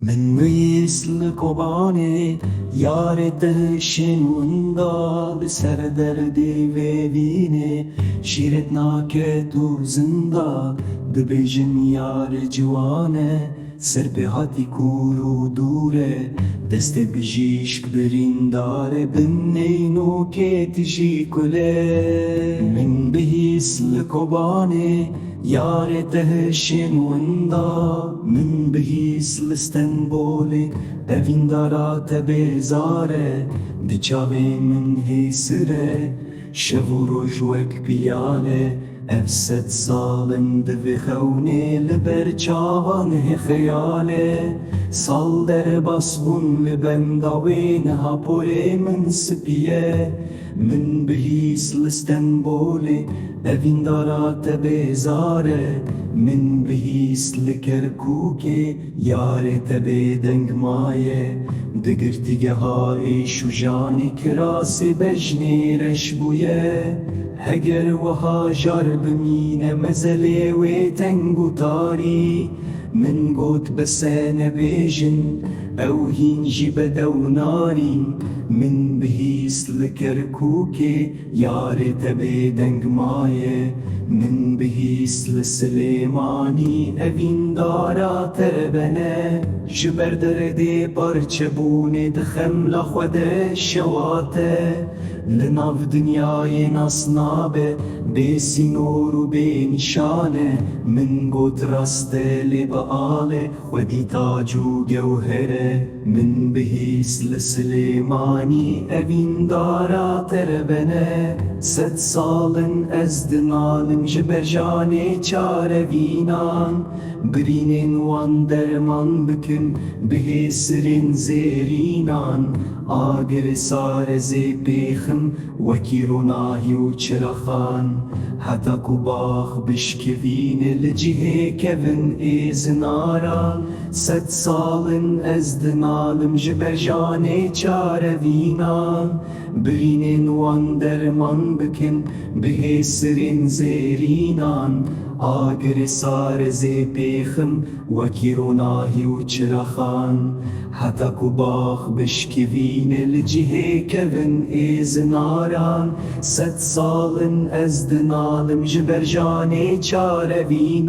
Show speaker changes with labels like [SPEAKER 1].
[SPEAKER 1] من مثل Kobanê, Yarê hişên winda li ser derdê ve evînê, Şîret nake û zinda, Dibêjin Yarê ciwan e, Serpêhatî kûr û dûr e, Destê bijîşk birîndar e, bin neynokê tijî kulê. Min bihîst li Kobanê, Yarê hişên winda, min bihîst li Stenbolê, Evîndara te bêzar e, di çavên min hêsir e, şev û roj wek piyale, ev sed salin divê xewnê li ber çavan xeyalê. Sal derbas bûn li benda wê Niha porê min spiye, min bihîst li Stenbolê, Evîndara te bêzar e, min bihîst li Kerkûkê, Yarê te bêdeng maye. Di girtîgeha êş û janê kirasê bejnê reş bûye, heger wiha jar bimîne mezelê wê teng û tarî, min got bise nebêjin, ew hîn jî bedew narîn. Min bihîst li Kerkûkê, Yarê te bêdeng maye, min bihîst li Silêmanî, Evîndara te bene. Ji ber derdê parçebûnê dixem la xwe de şewate, li nav dinyayê nas nabe, bê sînor û bê nîşan e, min got rast e lê biale, xwedî tac û gewher e. Min bihîst li Silêmanî, Evîndara te bene. Sed salin ez dinalim ji ber janê Çar Evînan, birînên wan derman bikin bi hêsirên zêrînan. Agir sar ezê pêxim wekî ronahî û çiraxan, heta ku bax bişkevîne li cihê kevin êzinaran. Sed salin ez dinalim ji ber janê Çar Evînan, birînên wan derman bikin bi hêsirên zêrînan. Agir sar ezê pêxim wekî ronahî û çiraxan, heta ku bax bişkevîne li cihê kevin êzinaran. Sed salin ez dinalim ji ber janê Çar Evînan.